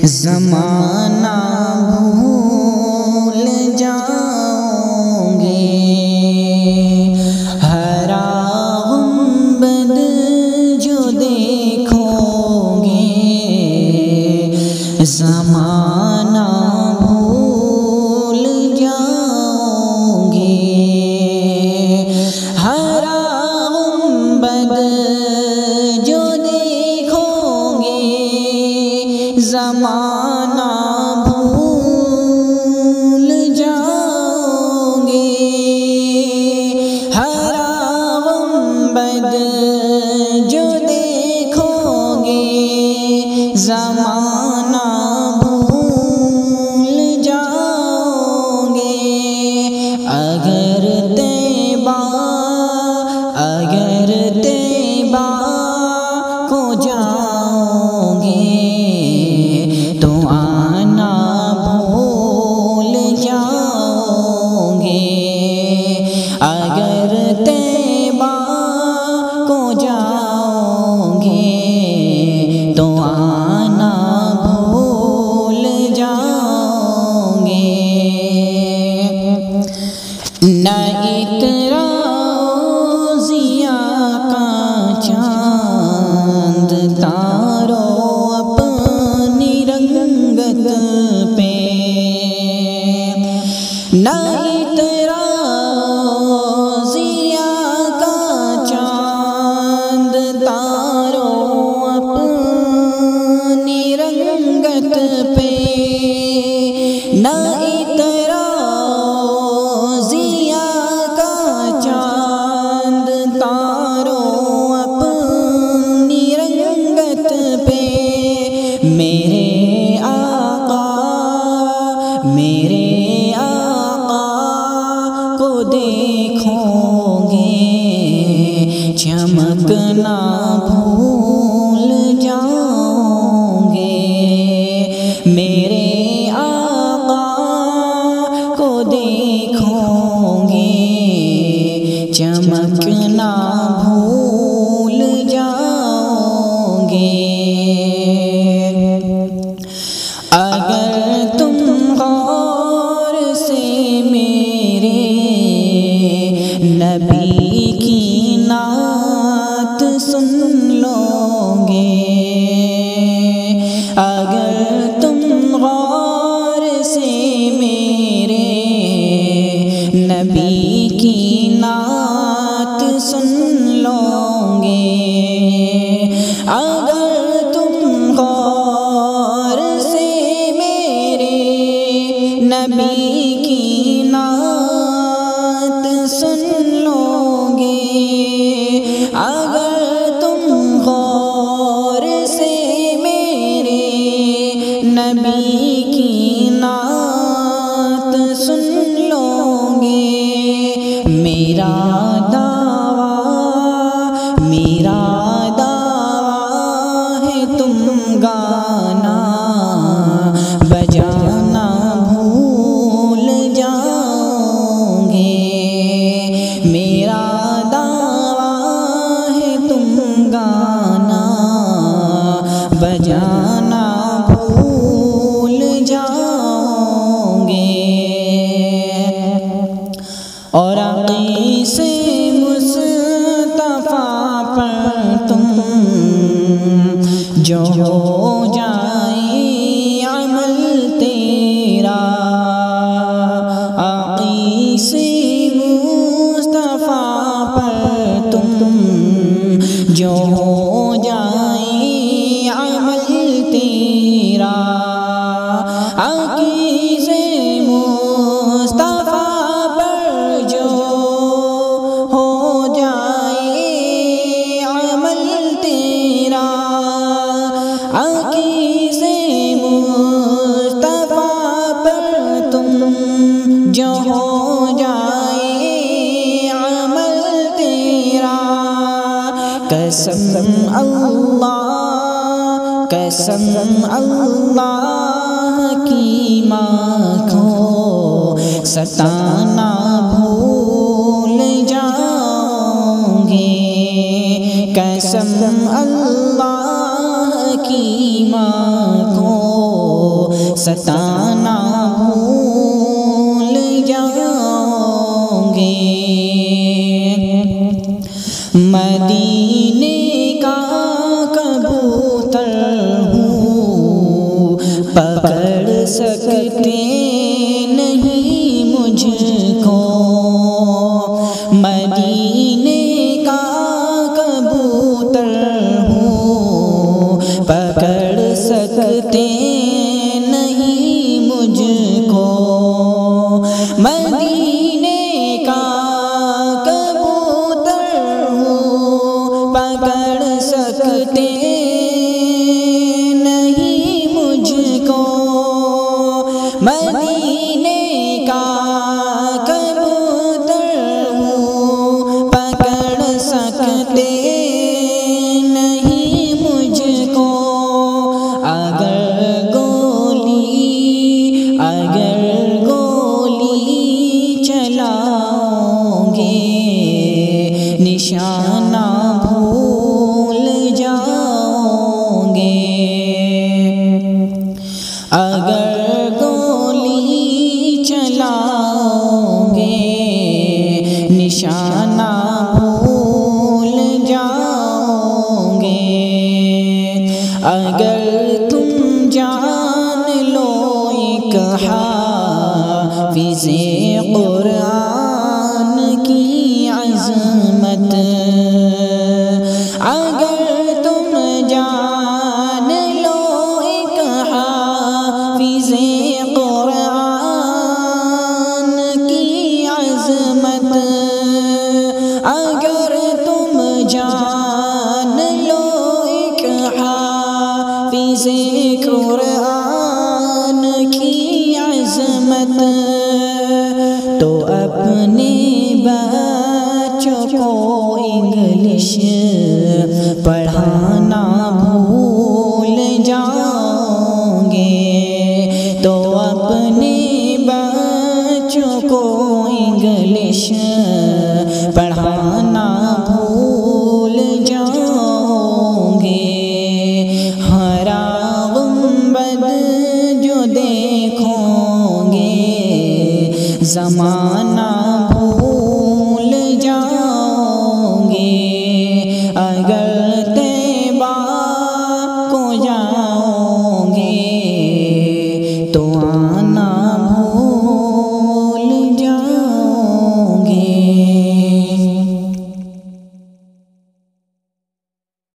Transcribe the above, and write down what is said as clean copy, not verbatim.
زمانہ بھول جاؤں گے، ہرا گنبد جو دیکھو گے، زمانہ بھول جاؤں گے، ہرا گنبد جو دیکھو گے، زمانہ بھول جاؤں گے، ہرا گنبد جو دیکھو گے، زمانہ بھول جاؤں گے، اگر طیبہ کو جاؤں گے تو آنا بھول جاؤں گے، اگر طیبہ کو جاؤں گے تو آنا بھول جاؤں گے، نہ ایک روزیہ کا چاند تارو اپنی رنگت پہ، نہ ایک روزیہ کا چاند تارو اپنی رنگت پہ، نہ ایک روزیہ کا چاند تارو اپنی رنگت پہ، میرے آقا کو دیکھو گے، چمکنا بھول جاؤں گے، میرے آقا کو دیکھو گے، چمکنا بھول جاؤں گے، اگر تم غور سے میرے نبی کی نعت سن لو گے، اگر تم غور سے میرے نبی کی نعت سن لو گے، اگر تم غور سے میرے نبی کی نعت سن لو گے، اگر تم غور سے میرے نبی کی نعت سن لو گے، میرا دعویٰ ہے تم گانا بجانا بھول جاؤں گے، میرا دعویٰ ہے تم گانا بجانا بھول جاؤں گے، اور عقی سے مصطفیٰ پر تم جو ہو جائے عمل تیرا، عقی سے مصطفیٰ پر تم جو ہو جائے عمل تیرا، عقی سے مصطفیٰ پر جو ہو جائے عمل تیرا، عقی سے مصطفیٰ پر تم جو ہو جائے عمل تیرا، قسم اللہ کی ماں کو ستانا بھول جاؤں گے، قسم اللہ کی ماں کو ستانا بھول جاؤں گے مدینے کا کبوتر ہوں پکڑ سکتے نہیں مجھ کو مدینے کا کبوتر ہوں پکڑ سکتے نہیں مجھ کو مدینے کا کبوتر ہوں پکڑ سکتے نہیں مجھ کو مدینے کا کبوتر ہوں پکڑ سکتے نہیں مجھ کو اگر گولی چلاؤں گے نشانہ بھول جاؤں گے اگر گولی چلاؤں گے نشانہ بھول جاؤں گے اگر تم جان لو ایک حافظ قرآن کی عظمت اگر تم جان لو ایک حافظ قرآن کی عظمت اگر تم جان لو ایک حافظ قرآن کی عظمت تو اپنے بچوں کو انگلش پڑھانا